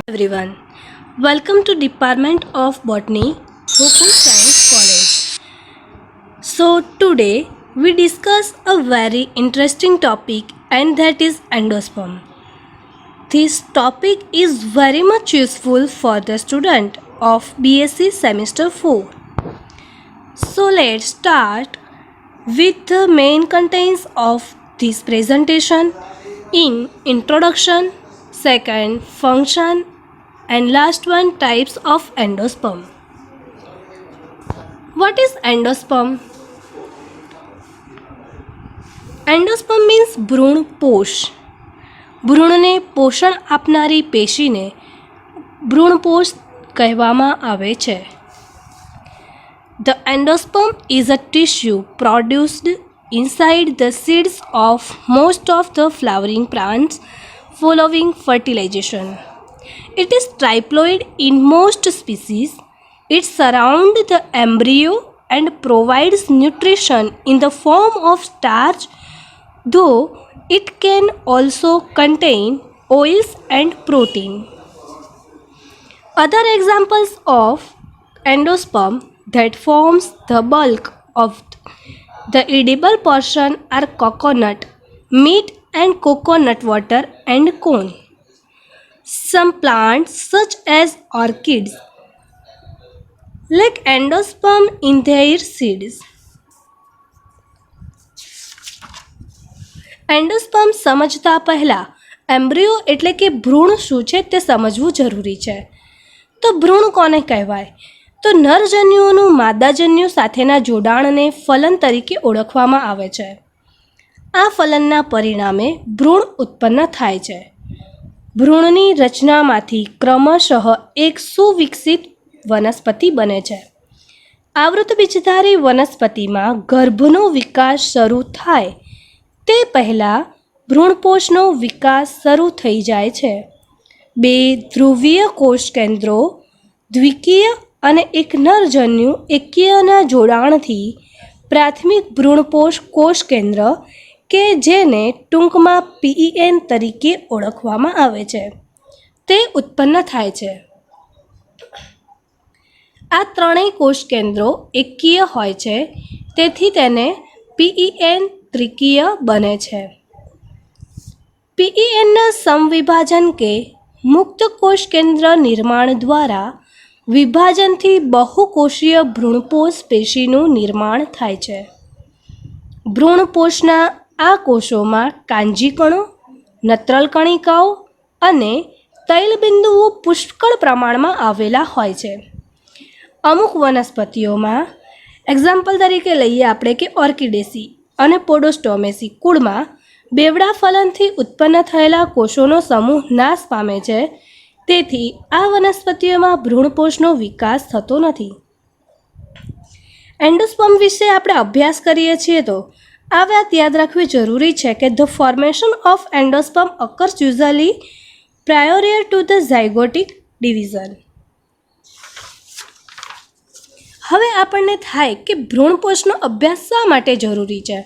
Everyone, welcome to Department of Botany, Gokul Science College. So today we discuss a very interesting topic, and that is endosperm. This topic is very much useful for the student of BSc semester 4. So let's start with the main contents of this presentation in introduction, second function, and last one types of endosperm. What is endosperm? Endosperm means ભ્રૂણપોષ. ભ્રૂણને પોષણ આપનારી પેશીને ભ્રૂણપોષ કહેવામાં આવે છે. The endosperm is a tissue produced inside the seeds of most of the flowering plants following fertilization. It is triploid in most species. It surrounds the embryo and provides nutrition in the form of starch, though it can also contain oils and protein. Other examples of endosperm that forms the bulk of the edible portion are coconut, meat and coconut water and corn. Some plants such as orchids lack endosperm in their seeds. Endosperm સમજતા પહેલાં embryo એટલે કે ભ્રૂણ શું છે તે સમજવું જરૂરી છે. તો ભ્રૂણ કોને કહેવાય? તો નરજન્યુઓનું માદાજન્યુ સાથેના જોડાણને ફલન તરીકે ઓળખવામાં આવે છે. આ ફલનના પરિણામે ભ્રૂણ ઉત્પન્ન થાય છે. ભ્રૂણની રચનામાંથી ક્રમશઃ એક સુવિકસિત વનસ્પતિ બને છે. આવૃતબીજધારી વનસ્પતિમાં ગર્ભનો વિકાસ શરૂ થાય તે પહેલાં ભ્રૂણપોષનો વિકાસ શરૂ થઈ જાય છે. બે ધ્રુવીય કોષ કેન્દ્રો દ્વિકીય અને એક નરજન્યુ એકીયના જોડાણથી પ્રાથમિક ભ્રૂણપોષ કોષ કેન્દ્ર કે જેને ટૂંકમાં PEN તરીકે ઓળખવામાં આવે છે તે ઉત્પન્ન થાય છે. આ ત્રણેય કોષ કેન્દ્રો એકીય હોય છે, તેથી તેને PEN ત્રિકીય બને છે. PENના સમવિભાજન કે મુક્ત કોષ કેન્દ્ર નિર્માણ દ્વારા વિભાજનથી બહુકોષીય ભ્રૂણપોષ પેશીનું નિર્માણ થાય છે. ભ્રૂણપોષના આ કોષોમાં કાંજીકણો, નત્રલ કણિકાઓ અને તૈલબિંદુઓ પુષ્કળ પ્રમાણમાં આવેલા હોય છે. અમુક વનસ્પતિઓમાં એક્ઝામ્પલ તરીકે લઈએ આપણે કે ઓર્કિડેસી અને પોડોસ્ટોમેસી કુળમાં બેવડા ફલનથી ઉત્પન્ન થયેલા કોષોનો સમૂહ નાશ પામે છે, તેથી આ વનસ્પતિઓમાં ભ્રૂણપોષનો વિકાસ થતો નથી. એન્ડોસ્પર્મ વિશે આપણે અભ્યાસ કરીએ છીએ તો આ વાત યાદ રાખવી જરૂરી છે કે the formation of endosperm occurs usually prior to the zygotic division. હવે આપણને થાય કે ભ્રૂણપોષનો અભ્યાસ શા માટે જરૂરી છે?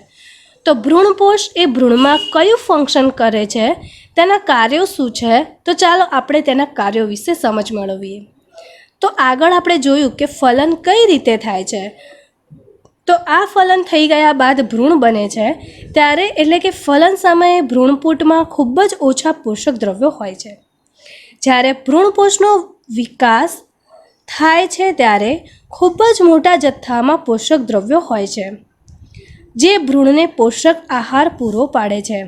તો ભ્રૂણપોષ એ ભ્રૂણમાં કયું ફંક્શન કરે છે, તેના કાર્યો શું છે? તો ચાલો આપણે તેના કાર્યો વિશે સમજ મેળવીએ. તો આગળ આપણે જોયું કે ફલન કઈ રીતે થાય છે. તો આ ફલન થઈ ગયા બાદ ભ્રૂણ બને છે ત્યારે એટલે કે ફલન સમયે ભ્રૂણપૂટમાં ખૂબ જ ઓછા પોષક દ્રવ્યો હોય છે. જ્યારે ભ્રૂણપોષનો વિકાસ થાય છે ત્યારે ખૂબ જ મોટા જથ્થામાં પોષક દ્રવ્યો હોય છે જે ભ્રૂણને પોષક આહાર પૂરો પાડે છે.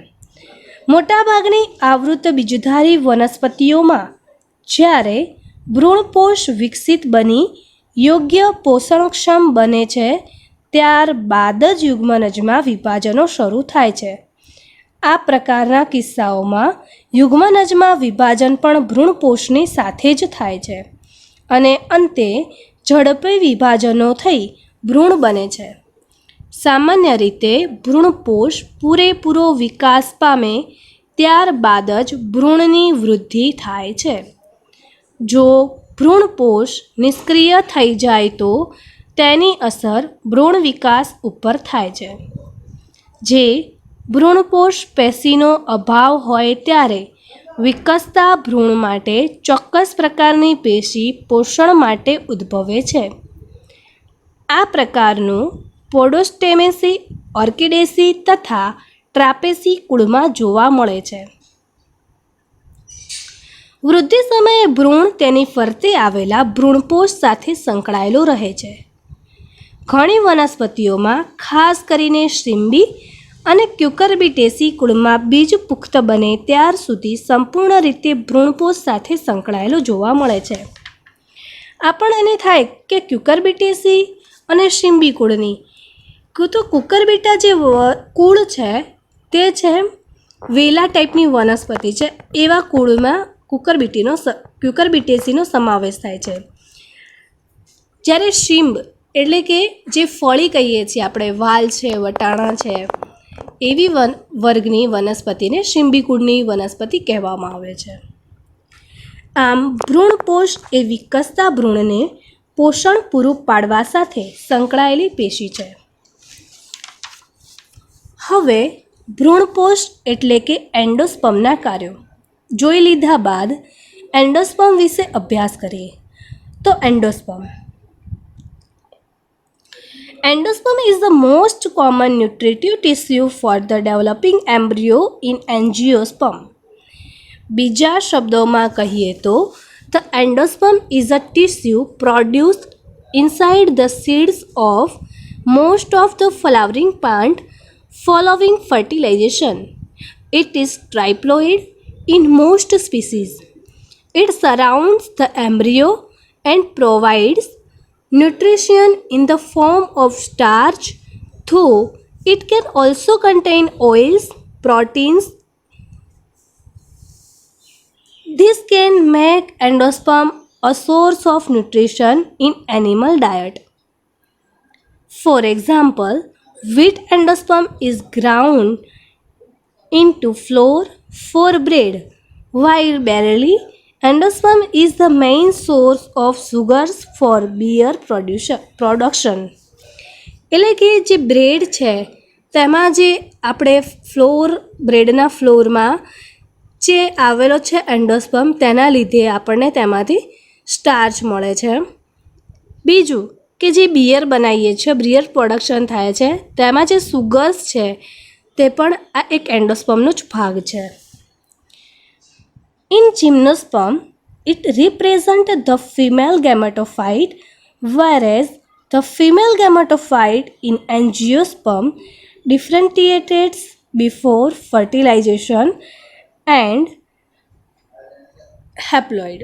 મોટાભાગની આવૃત બીજધારી વનસ્પતિઓમાં જ્યારે ભ્રૂણપોષ વિકસિત બની યોગ્ય પોષણક્ષમ બને છે ત્યારબાદ જ યુગ્મનજમાં વિભાજનો શરૂ થાય છે. આ પ્રકારના કિસ્સાઓમાં યુગ્મનજમાં વિભાજન પણ ભ્રૂણપોષની સાથે જ થાય છે અને અંતે ઝડપી વિભાજનો થઈ ભ્રૂણ બને છે. સામાન્ય રીતે ભ્રૂણપોષ પૂરેપૂરો વિકાસ પામે ત્યારબાદ જ ભ્રૂણની વૃદ્ધિ થાય છે. જો ભ્રૂણપોષ નિષ્ક્રિય થઈ જાય તો તેની અસર ભ્રૂણ વિકાસ ઉપર થાય છે. જે ભ્રૂણપોષ પેશીનો અભાવ હોય ત્યારે વિકસતા ભ્રૂણ માટે ચોક્કસ પ્રકારની પેશી પોષણ માટે ઉદ્ભવે છે. આ પ્રકારનું પોડોસ્ટેમેસી, ઓર્કિડેસી તથા ટ્રાપેસી કુળમાં જોવા મળે છે. વૃદ્ધિ સમયે ભ્રૂણ તેની ફરતે આવેલા ભ્રૂણપોષ સાથે સંકળાયેલો રહે છે. ઘણી વનસ્પતિઓમાં, ખાસ કરીને શીંબી અને ક્યુકરબિટેસી કુળમાં બીજ પુખ્ત બને ત્યાર સુધી સંપૂર્ણ રીતે ભ્રૂણપોષ સાથે સંકળાયેલો જોવા મળે છે. આપણને થાય કે ક્યુકરબિટેસી અને શીંબી કુળની તો કુકરબિટા જે કુળ છે તે છે વેલા ટાઈપની વનસ્પતિ છે. એવા કુળમાં ક્યુકરબિટેસીનો સમાવેશ થાય છે. જ્યારે શીંબ એટલે કે જે ફળી કહીએ છીએ આપણે, વાલ છે, વટાણા છે, એવી વર્ગની વનસ્પતિને શીંબી કુળની વનસ્પતિ કહેવામાં આવે છે. આમ ભ્રૂણપોષ એ વિકસતા ભ્રૂણને પોષણ પૂરું પાડવા સાથે સંકળાયેલી પેશી છે. હવે ભ્રૂણપોષ એટલે કે એન્ડોસ્પર્મના કાર્યો જોઈ લીધા બાદ એન્ડોસ્પર્મ વિશે અભ્યાસ કરીએ. તો Endosperm is the most common nutritive tissue for the developing embryo in angiosperm. બીજા શબ્દોમાં કહીએ તો the endosperm is a tissue produced inside the seeds of most of the flowering plant following fertilization. It is triploid in most species. It surrounds the embryo and provides nutrition in the form of starch, though it can also contain oils, proteins. This can make endosperm a source of nutrition in animal diet. For example, wheat endosperm is ground into flour for bread, while barley endosperm is the main source of sugars for beer production. એટલે કે જે bread છે તેમાં જે આપણે બ્રેડના ફ્લોરમાં જે આવેલો છે એન્ડોસ્પર્મ, તેના લીધે આપણને તેમાંથી સ્ટાર્ચ મળે છે. બીજું કે જે બિયર બનાવીએ છીએ, બિયર પ્રોડક્શન થાય છે, તેમાં જે સુગર્સ છે તે પણ આ એક એન્ડોસ્પર્મનો જ ભાગ છે. In gymnosperm, it represents the female gametophyte, whereas the female gametophyte in angiosperm differentiates before fertilization and haploid.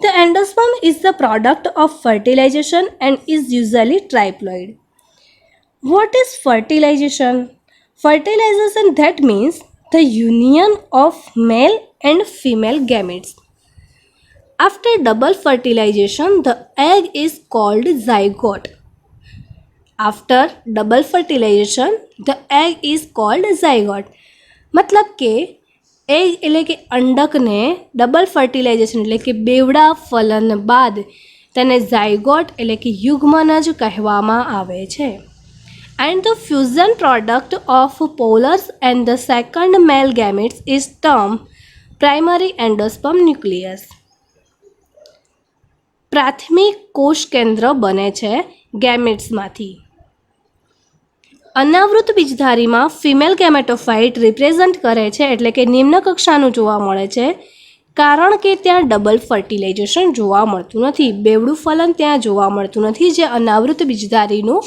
The endosperm is the product of fertilization and is usually triploid. What is fertilization? Fertilization, that means the union of male and female gametes. After double fertilization, the egg is called zygote. After double fertilization, the egg is called zygote. मतलब કે egg એટલે કે અંડકને double fertilisation એટલે કે બેવડા ફલન બાદ તેને zygote એટલે કે યુગ્મનજ કહેવામાં આવે છે. And the fusion product of polars and the second male gametes is termed primary endosperm nucleus. પ્રાથમિક કોષ કેન્દ્ર બને છે ગેમેટ્સમાંથી. અનાવૃત બીજધારીમાં ફિમેલ ગેમેટોફાઇટ રિપ્રેઝન્ટ કરે છે, એટલે કે નિમ્ન કક્ષાનું જોવા મળે છે, કારણ કે ત્યાં ડબલ ફર્ટિલાઇઝેશન જોવા મળતું નથી, બેવડું ફલન ત્યાં જોવા મળતું નથી, જે અનાવૃત બીજધારીનું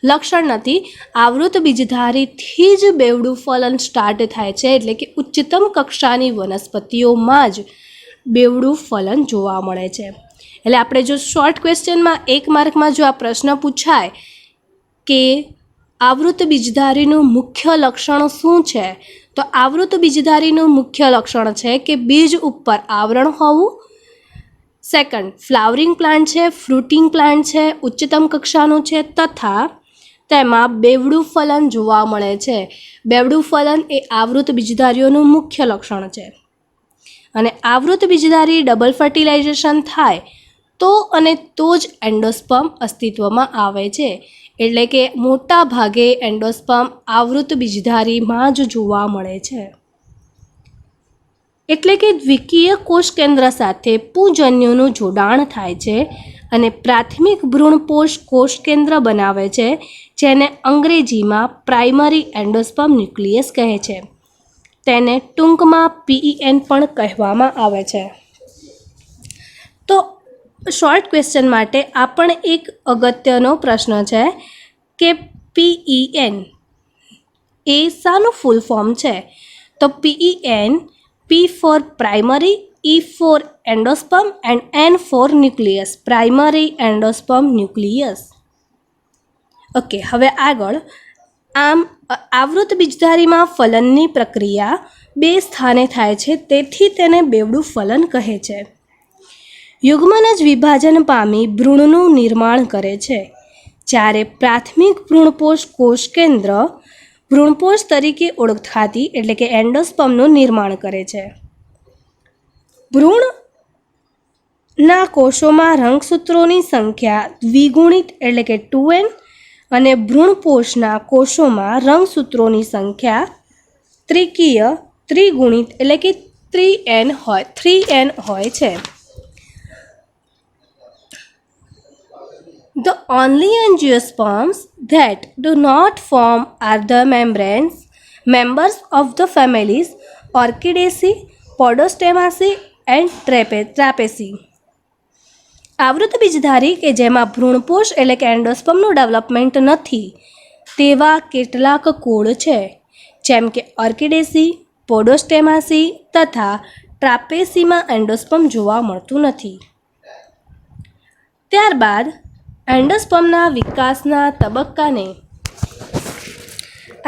લક્ષણ નથી. આવૃત બીજધારીથી જ બેવડું ફલન સ્ટાર્ટ થાય છે, એટલે કે ઉચ્ચતમ કક્ષાની વનસ્પતિઓમાં જ બેવડું ફલન જોવા મળે છે. એટલે આપણે જો શોર્ટ ક્વેશ્ચનમાં 1 માર્કમાં જો આ પ્રશ્ન પૂછાય કે આવૃત બીજધારીનું મુખ્ય લક્ષણ શું છે, તો આવૃત બીજધારીનું મુખ્ય લક્ષણ છે કે બીજ ઉપર આવરણ હોવું, સેકન્ડ ફ્લાવરિંગ પ્લાન્ટ છે, ફ્રૂટિંગ પ્લાન્ટ છે, ઉચ્ચતમ કક્ષાનું છે, તથા તેમાં બેવડું ફલન જોવા મળે છે. બેવડું ફલન એ આવૃત બીજધારીઓનું મુખ્ય લક્ષણ છે. અને આવૃત બીજધારી ડબલ ફર્ટિલાઇઝેશન થાય તો અને તો જ એન્ડોસ્પર્મ અસ્તિત્વમાં આવે છે. એટલે કે મોટા ભાગે એન્ડોસ્પર્મ આવૃત બીજધારીમાં જ જોવા મળે છે. એટલે કે દ્વિકીય કોષ કેન્દ્ર સાથે પૂજન્યુનું જોડાણ થાય છે અને પ્રાથમિક ભ્રૂણપોષ કોષ કેન્દ્ર બનાવે છે, જેને અંગ્રેજીમાં પ્રાઇમરી એન્ડોસ્પર્મ ન્યુક્લિયસ કહે છે. તેને ટૂંકમાં PEN પણ કહેવામાં આવે છે. તો શોર્ટ ક્વેશ્ચન માટે આ પણ એક અગત્યનો પ્રશ્ન છે કે PEN એ શાનું ફૂલ ફોર્મ છે? તો PEN, P for primary, E for endosperm and N for nucleus, primary endosperm nucleus. Okay, હવે આગળ. આમ આવૃત બીજધારીમાં ફલનની પ્રક્રિયા 2 સ્થાને થાય છે, તેથી તેને બેવડું ફલન કહે છે. યુગ્મનજ વિભાજન પામી ભ્રૂણનું નિર્માણ કરે છે, જ્યારે પ્રાથમિક ભ્રૂણપોષ કોષ કેન્દ્ર ભ્રૂણપોષ તરીકે ઓળખાતી એટલે કે એન્ડોસ્પર્મનું નિર્માણ કરે છે. ભ્રૂણના કોષોમાં રંગસૂત્રોની સંખ્યા દ્વિગુણિત એટલે કે 2n અને ભ્રૂણપોષના કોષોમાં રંગસૂત્રોની સંખ્યા ત્રિગુણિત એટલે કે 3n હોય છે. The only angiosperms that do not form are the members of the families Orchidaceae, Podostemaceae and Trapezae. આવૃત બીજધારી કે જેમાં ભ્રૂણપોષ એટલે કે એન્ડોસ્પર્મનું ડેવલપમેન્ટ નથી તેવા કેટલાક કુળ છે, જેમ કે ઓર્કિડેસી, પોડોસ્ટેમાસી તથા ટ્રાપેસીમાં એન્ડોસ્પર્મ જોવા મળતું નથી. ત્યારબાદ એન્ડોસ્પર્મના વિકાસના તબક્કાને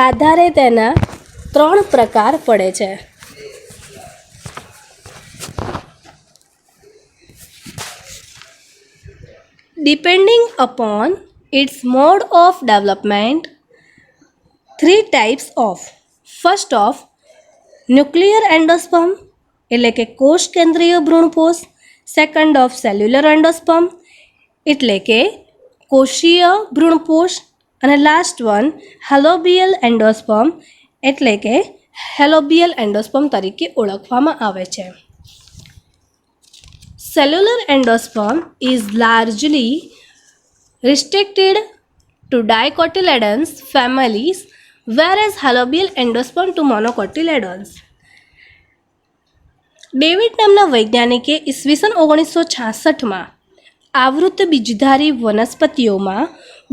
આધારે તેના 3 પ્રકાર પડે છે. Depending upon its mode of development, 3 types of. First of nuclear endosperm એટલે કે કોષ કેન્દ્રીય ભ્રૂણપોષ. સેકન્ડ ઓફ સેલ્યુલર એન્ડોસ્પર્મ એટલે કે કોષીય ભ્રૂણપોષ. અને લાસ્ટ વન હેલોબિયલ એન્ડોસ્પર્મ એટલે કે હેલોબિયલ એન્ડોસ્પર્મ તરીકે ઓળખવામાં આવે છે. Cellular endosperm is largely restricted to dicotyledons families, whereas halobial endosperm to monocotyledons. David નામના વૈજ્ઞાનિકે ઈસવીસન 1966માં આવૃત બીજધારી વનસ્પતિઓમાં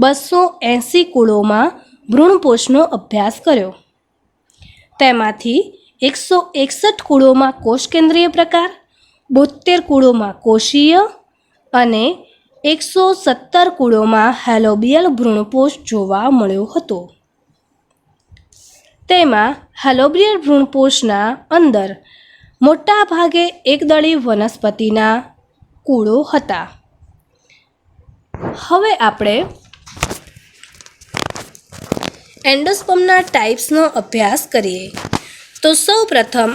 280 કુળોમાં ભ્રૂણપોષનો અભ્યાસ કર્યો. તેમાંથી 161 કુળોમાં કોષ કેન્દ્રીય પ્રકાર, 72 કુળોમાં કોષીય અને 117 કુળોમાં હેલોબિયલ ભ્રૂણપોષ જોવા મળ્યો હતો. તેમાં હેલોબિયલ ભ્રૂણપોષના અંદર મોટા ભાગે એકદળી વનસ્પતિના કુળો હતા. હવે આપણે એન્ડોસ્પર્મના ટાઈપ્સનો અભ્યાસ કરીએ. તો સૌ પ્રથમ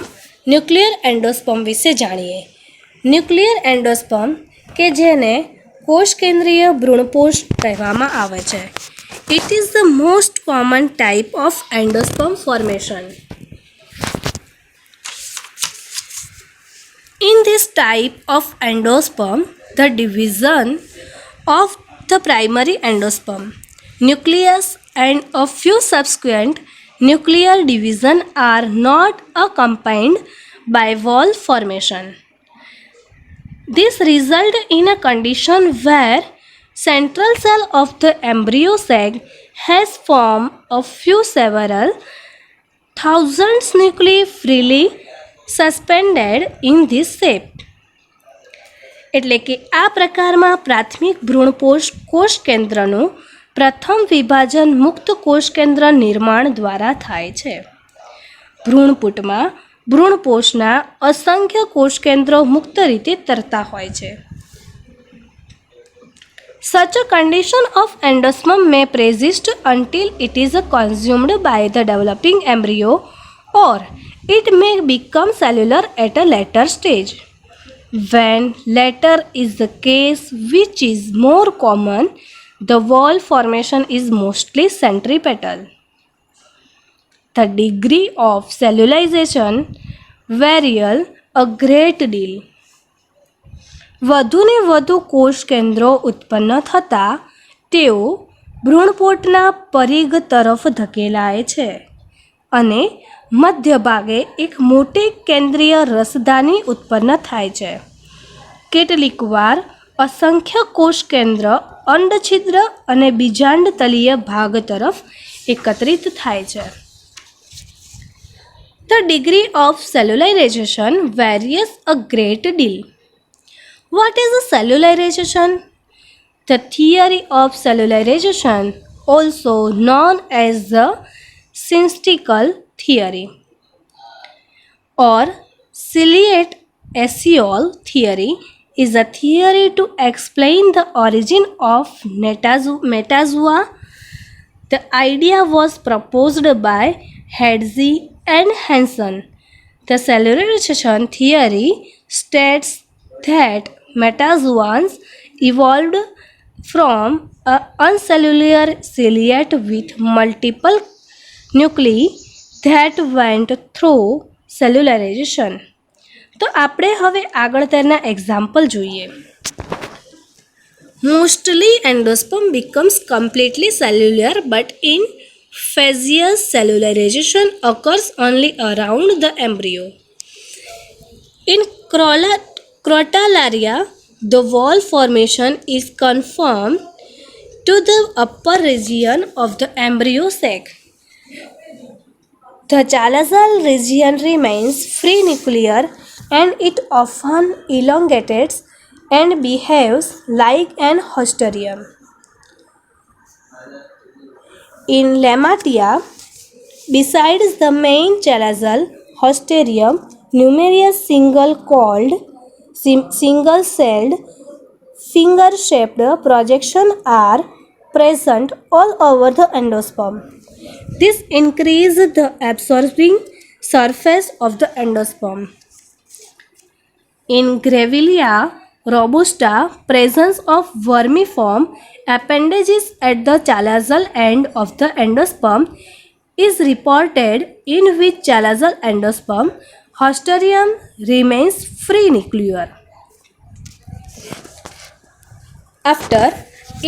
ન્યુક્લિયર એન્ડોસ્પર્મ વિશે જાણીએ. ન્યુક્લિયર એન્ડોસ્પર્મ કે જેને કોષ કેન્દ્રીય ભ્રૂણપોષ કહેવામાં આવે છે. It is the most common type of endosperm formation. In this type of endosperm, the division of the primary endosperm, nucleus and a few subsequent nuclear division are not accompanied by wall formation. This results in a condition where central cell of the embryo sac has formed a few several thousands nuclei freely suspended in this shape. એટલે કે આ પ્રકારમાં પ્રાથમિક ભ્રૂણપોષ કોષ કેન્દ્રનું પ્રથમ વિભાજન મુક્ત કોષ કેન્દ્ર નિર્માણ દ્વારા થાય છે. ભ્રૂણપુટમાં ભ્રૂણપોષના અસંખ્ય કોષ કેન્દ્રો મુક્ત રીતે તરતા હોય છે. Such a condition of endosperm may persist until it is consumed by the developing embryo, or it may become cellular at a later stage. When latter is the case, which is more common, the wall formation is mostly centripetal. The degree of cellularization varies a great deal. વધુને વધુ કોષ કેન્દ્રો ઉત્પન્ન થતાં તેઓ ભ્રૂણપોટના પરિઘ તરફ ધકેલાય છે અને મધ્યભાગે એક મોટી કેન્દ્રીય રસધાની ઉત્પન્ન થાય છે. કેટલીકવાર અસંખ્ય કોષ કેન્દ્ર અંડછિદ્ર અને બીજાંડ તલીય ભાગ તરફ એકત્રિત થાય છે. The degree of cellularization varies a great deal. What is a cellularization? The theory of cellularization, also known as the syncytial theory or ciliate-acial theory, is a theory to explain the origin of metazoa. The idea was proposed by Hetze and Hansen. The cellularization theory states that metazoans evolved from an uncellular ciliate with multiple nuclei that went through cellularization. તો આપણે હવે આગળ તેના example જોઈએ. Mostly endosperm becomes completely cellular, but in phaseous cellularization occurs only around the embryo. In Crotalaria, the wall formation is confined to the upper region of the embryo sac. The chalazal region remains free nuclear and it often elongates and behaves like an hosterium. In Lematia, besides the main chalazal hosterium, numerous single-celled finger-shaped projections are present all over the endosperm. This increases the absorbing surface of the endosperm. In Grevillea robusta, presence of vermiform appendages at the chalazal end of the endosperm is reported, in which chalazal endosperm hosterium remains free nuclear. After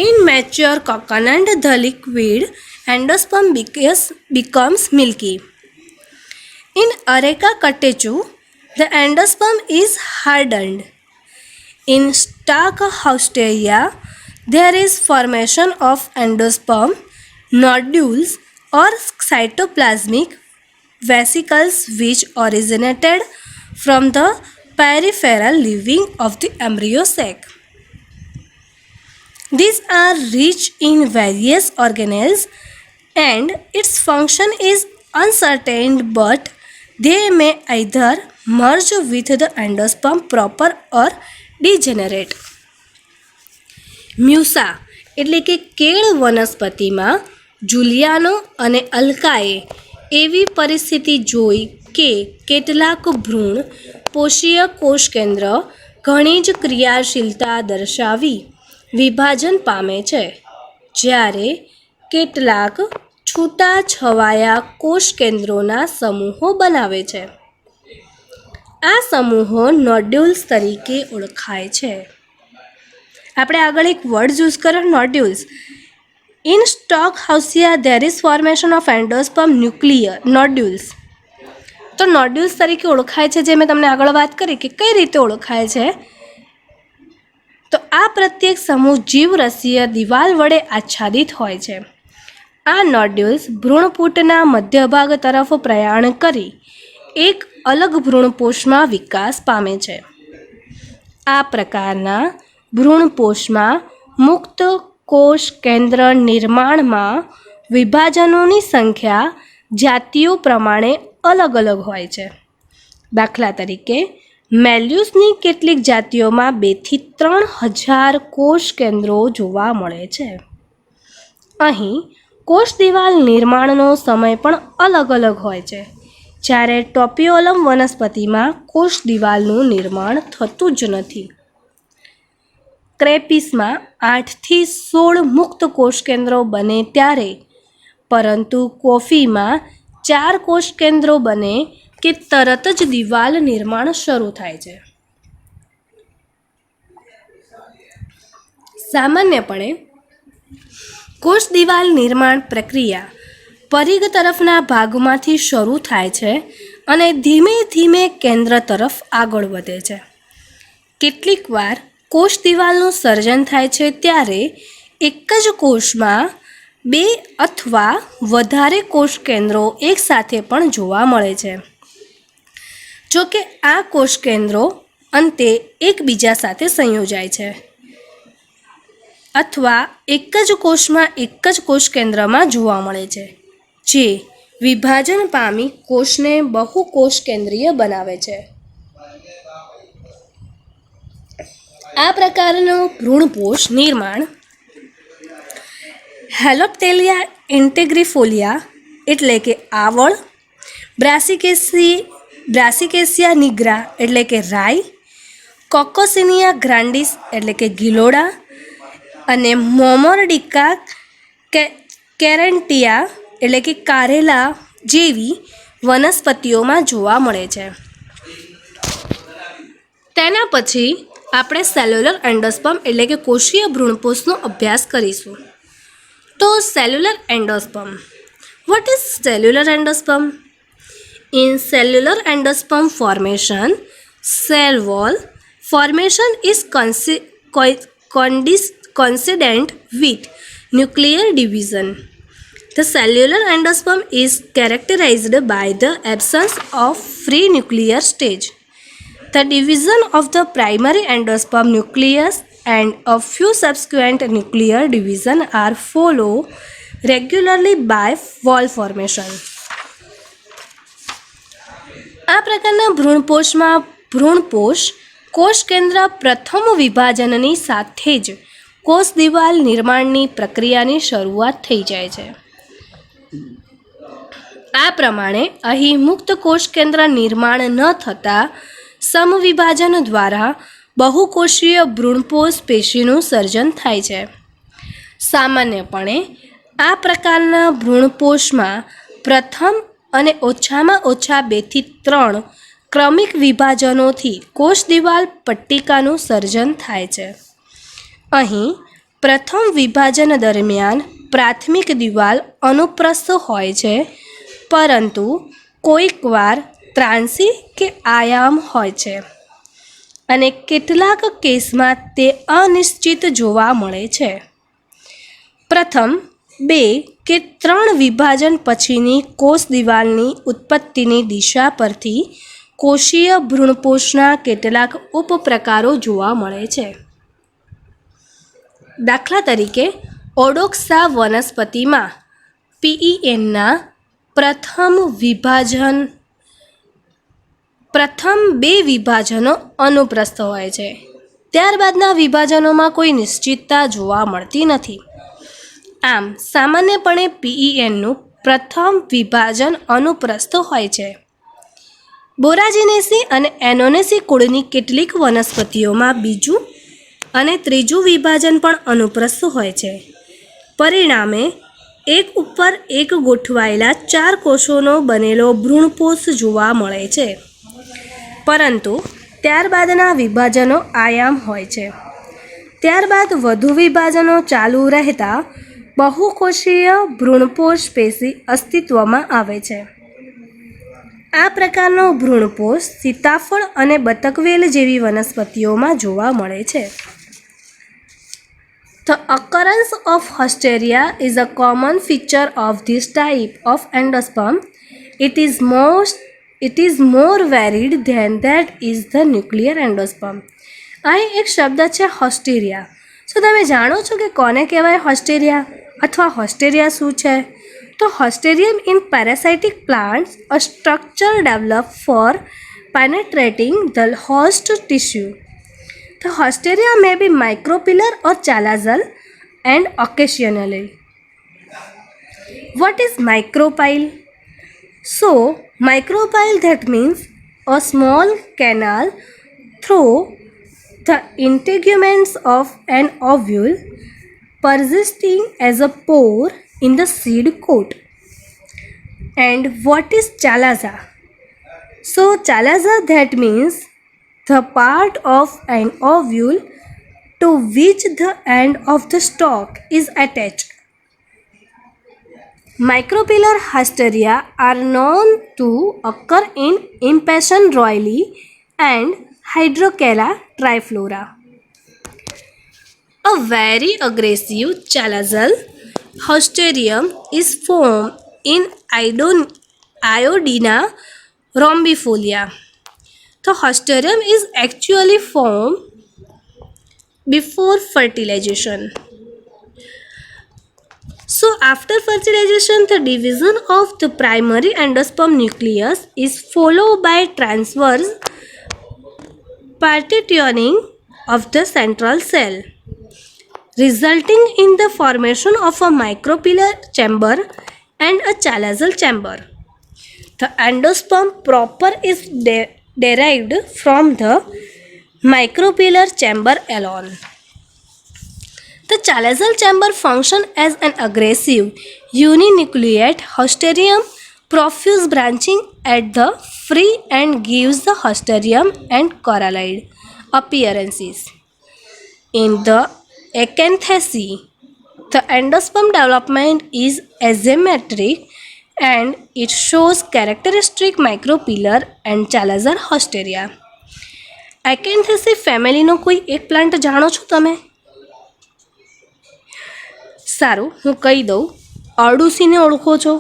immature coconut, the liquid endosperm becomes milky. In Areca catechu, the endosperm is hardened. In Stachyhausteria, there is formation of endosperm nodules or cytoplasmic vesicles which originated from the peripheral lining of the embryo sac. These are rich in various organelles and its function is uncertain, but they may either merge with the endosperm proper or degenerate. મ્યુસા એટલે કે કેળ વનસ્પતિમાં જુલિયાનો અને અલ્કાએ એવી પરિસ્થિતિ જોઈ કે કેટલાક ભ્રૂણ પોષીય કોષકેન્દ્ર ઘણી જ ક્રિયાશીલતા દર્શાવી વિભાજન પામે છે, જ્યારે કેટલાક છૂટાછવાયા કોષકેન્દ્રોના સમૂહો બનાવે છે. આ સમૂહો નોડ્યુલ્સ તરીકે ઓળખાય છે. આપણે આગળ એક વર્ડ યુઝ કરો, nodules. In Stackhousia there is formation of endosperm nuclear nodules. તો નોડ્યુલ્સ તરીકે ઓળખાય છે, જે મેં તમને આગળ વાત કરી કે કઈ રીતે ઓળખાય છે. તો આ પ્રત્યેક સમૂહ જીવરસીય દિવાલ વડે આચ્છાદિત હોય છે. આ નોડ્યુલ્સ ભ્રૂણપૂટના મધ્યભાગ તરફ પ્રયાણ કરી એક અલગ ભ્રૂણપોષમાં વિકાસ પામે છે. આ પ્રકારના ભ્રૂણપોષમાં મુક્ત કોષ કેન્દ્ર નિર્માણમાં વિભાજનોની સંખ્યા જાતિઓ પ્રમાણે અલગ અલગ હોય છે. દાખલા તરીકે મેલ્યુસની કેટલીક જાતિઓમાં 2 થી 3,000 કોષ કેન્દ્રો જોવા મળે છે. અહીં કોષ દિવાલ નિર્માણનો સમય પણ અલગ અલગ હોય છે, જ્યારે ટોપિયોલમ વનસ્પતિમાં કોષ દિવાલનું નિર્માણ થતું જ નથી. ક્રેપિસમાં 8થી 16 મુક્ત કોષ કેન્દ્રો બને ત્યારે, પરંતુ કોફીમાં 4 કોષ કેન્દ્રો બને કે તરત જ દિવાલ નિર્માણ શરૂ થાય છે. સામાન્યપણે કોષ દિવાલ નિર્માણ પ્રક્રિયા પરિઘ તરફના ભાગમાંથી શરૂ થાય છે અને ધીમે ધીમે કેન્દ્ર તરફ આગળ વધે છે. કેટલીકવાર કોષ દિવાલનું સર્જન થાય છે ત્યારે એક જ કોષમાં 2 અથવા વધારે કોષ કેન્દ્રો એકસાથે પણ જોવા મળે છે. જો કે આ કોષ કેન્દ્રો અંતે એકબીજા સાથે સંયોજાય છે અથવા એક જ કોષમાં એક જ કોષ કેન્દ્રમાં જોવા મળે છે, જે વિભાજન પામી કોષને બહુકોષ કેન્દ્રીય બનાવે છે. આ પ્રકારનું ભ્રૂણપોષ નિર્માણ હેલોપ્ટેલિયા ઇન્ટેગ્રિફોલિયા એટલે કે આવળ, બ્રાસિકેસિયા નિગ્રા એટલે કે રાઈ, કોકોસિનિયા ગ્રાન્ડિસ એટલે કે ગિલોડા અને મોમોર્ડિકા કેરેન્ટિયા એટલે કે કારેલા જેવી વનસ્પતિઓમાં જોવા મળે છે. તેના પછી આપણે સેલ્યુલર એન્ડોસ્પર્મ એટલે કે કોષીય ભ્રૂણપોષનો અભ્યાસ કરીશું. તો cellular endosperm. What is cellular endosperm? In cellular endosperm formation, cell wall formation is coincident with nuclear division. The cellular endosperm is characterized by the absence of free nuclear stage. The division of the primary endosperm nucleus and a few subsequent nuclear division are followed regularly by wall formation. આ પ્રકારના ભ્રૂણપોષમાં ભ્રૂણપોષ કોષ કેન્દ્ર પ્રથમ વિભાજનની સાથે જ કોષ દિવાલ નિર્માણની પ્રક્રિયાની શરૂઆત થઈ જાય છે. આ પ્રમાણે અહીં મુક્ત કોષ કેન્દ્ર નિર્માણ ન થતાં સમવિભાજન દ્વારા બહુકોષીય ભ્રૂણપોષ પેશીનું સર્જન થાય છે. સામાન્યપણે આ પ્રકારના ભ્રૂણપોષમાં પ્રથમ અને ઓછામાં ઓછા 2 થી 3 ક્રમિક વિભાજનોથી કોષ દિવાલ પટ્ટિકાનું સર્જન થાય છે. અહીં પ્રથમ વિભાજન દરમિયાન પ્રાથમિક દિવાલ અનુપ્રસ્થ હોય છે, પરંતુ કોઈકવાર ત્રાંસી કે આયામ હોય છે અને કેટલાક કેસમાં તે અનિશ્ચિત જોવા મળે છે. પ્રથમ 2 કે 3 વિભાજન પછીની કોષ દિવાલની ઉત્પત્તિની દિશા પરથી કોષીય ભ્રૂણપોષના કેટલાક ઉપપ્રકારો જોવા મળે છે. દાખલા તરીકે ઓડોક્સા વનસ્પતિમાં PENના પ્રથમ 2 વિભાજનો અનુપ્રસ્થ હોય છે. ત્યારબાદના વિભાજનોમાં કોઈ નિશ્ચિતતા જોવા મળતી નથી. આમ સામાન્યપણે PENનું પ્રથમ વિભાજન અનુપ્રસ્થ હોય છે. બોરાજિનેસી અને એનોનેસી કુળની કેટલીક વનસ્પતિઓમાં બીજું અને ત્રીજું વિભાજન પણ અનુપ્રસ્થ હોય છે. પરિણામે એક ઉપર એક ગોઠવાયેલા 4 કોષોનો બનેલો ભ્રૂણપોષ જોવા મળે છે, પરંતુ ત્યારબાદના વિભાજનો આયામ હોય છે. ત્યારબાદ વધુ વિભાજનો ચાલુ રહેતા બહુકોષીય ભ્રૂણપોષ પેશી અસ્તિત્વમાં આવે છે. આ પ્રકારનો ભ્રૂણપોષ સીતાફળ અને બતકવેલ જેવી વનસ્પતિઓમાં જોવા મળે છે. The occurrence of Hosteria is a common feature of this type of endosperm. It is more varied than that is the nuclear endosperm. અહીં એક શબ્દ છે હોસ્ટેરિયા. શું તમે જાણો છો કે કોને કહેવાય હોસ્ટેરિયા અથવા હોસ્ટેરિયા શું છે? તો haustorium in parasitic plants a structure developed for penetrating the host tissue. The Hosteria may be micropillar or chalazal and occasionally. What is micropyle? So, micropyle, that means a small canal through The integuments of an ovule persisting as a pore in the seed coat. And what is chalaza? So chalaza, that means the part of an ovule to which the end of the stalk is attached. Micropillar Hasteria are known to occur in Impassion royale and Hydrocala triflora. A very aggressive chalazal Hausterium is formed in Iodina rhombifolia. The Hausterium is actually formed before fertilization. So after fertilization, the division of the primary endosperm nucleus is followed by transverse partitioning of the central cell, resulting in the formation of a micropillar chamber and a chalazal chamber. The endosperm proper is derived from the micropillar chamber alone. The chalazal chamber functions as an aggressive uninucleate Hausterium profuse branching at the free and gives the Hausterium and corallide appearances. In the acanthaceae, the endosperm development is asymmetric and it shows characteristic micropillar and chalazal Hausteria. Acanthaceae ફેમિલીનો કોઈ એક plant જાણો છો તમે? સારું, હું કહી દઉં. અરડુસીને ઓળખો છો?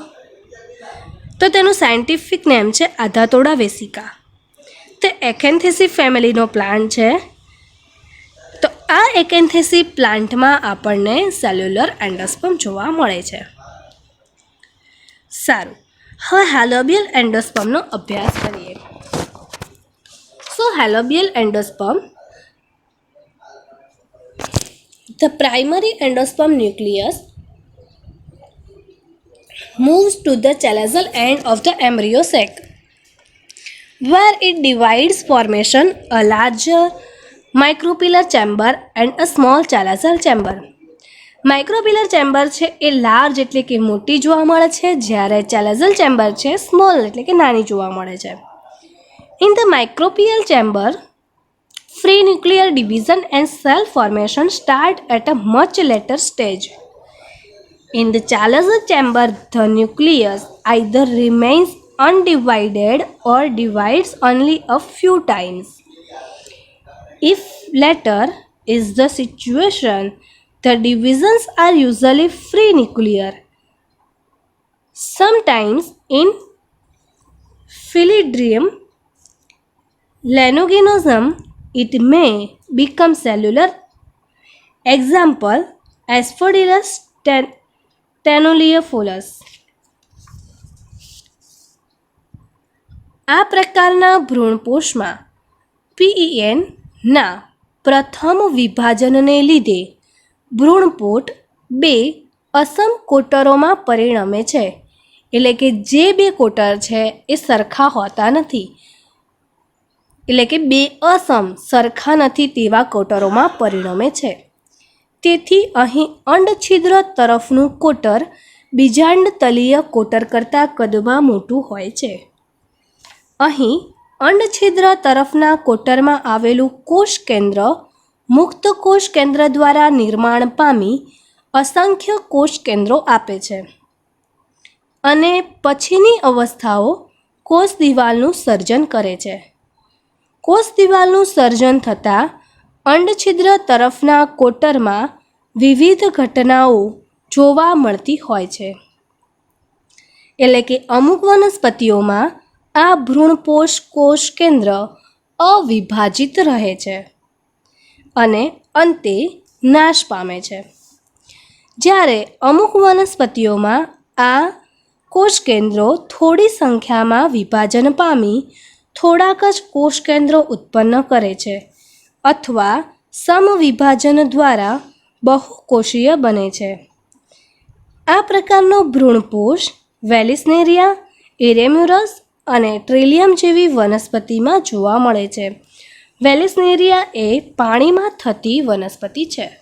તો તેનું સાયન્ટિફિક નેમ છે આધાતોડા વેસિકા. તે એકેન્થેસી ફેમિલીનો પ્લાન્ટ છે. તો આ એકેન્થેસી પ્લાન્ટમાં આપણને સેલ્યુલર એન્ડોસ્પર્મ જોવા મળે છે. સારું, હવે હેલોબિયલ એન્ડોસ્પર્મનો અભ્યાસ કરીએ. સો હેલોબિયલ endosperm, the primary endosperm nucleus moves to the chalazal end of the embryo sac, where it divides formation a larger micropillar chamber and a small chalazal chamber. Micropylar chamber છે a large એટલે કે મોટી જોવા મળે છે, જ્યારે ચેલાઝલ chamber છે small એટલે કે નાની જોવા મળે છે. In the micropylar chamber, free nuclear division and cell formation start at a much later stage. In the chalazal chamber, the nucleus either remains undivided or divides only a few times. If latter is the situation, the divisions are usually free nuclear. Sometimes in Philidrium lanuginosum, it may become cellular. Example, Asphodilus tenuliifolus. આ પ્રકારના ભ્રૂણપોષમાં PEN ના પ્રથમ વિભાજનને લીધે ભ્રૂણપોટ બે અસમ કોટરોમાં પરિણમે છે. એટલે કે જે બે કોટર છે એ સરખા હોતા નથી, એટલે કે બે અસમ સરખા નથી તેવા કોટરોમાં પરિણમે છે. તેથી અહીં અંડછિદ્ર તરફનું કોટર બીજાંડ તલીય કોટર કરતાં કદમાં મોટું હોય છે. અહીં અંડછિદ્ર તરફના કોટરમાં આવેલું કોષ કેન્દ્ર મુક્ત કોષ કેન્દ્ર દ્વારા નિર્માણ પામી અસંખ્ય કોષ કેન્દ્રો આપે છે અને પછીની અવસ્થાઓ કોષ દિવાલનું સર્જન કરે છે. કોષ દિવાલનું સર્જન થતાં અંડછિદ્ર તરફના કોટરમાં વિવિધ ઘટનાઓ જોવા મળતી હોય છે. એટલે કે અમુક વનસ્પતિઓમાં આ ભ્રૂણપોષ કોષ કેન્દ્ર અવિભાજિત રહે છે અને અંતે નાશ પામે છે, જ્યારે અમુક વનસ્પતિઓમાં આ કોષ કેન્દ્રો થોડી સંખ્યામાં વિભાજન પામી થોડાક જ કોષ કેન્દ્રો ઉત્પન્ન કરે છે અથવા સમવિભાજન દ્વારા બહુકોષીય બને છે. આ પ્રકારનો ભ્રૂણપોષ વેલિસ્નેરિયા, એરેમ્યુરસ અને ટ્રિલિયમ જેવી વનસ્પતિમાં જોવા મળે છે, વેલેસ્નેરિયા એ પાણીમાં થતી વનસ્પતિ છે.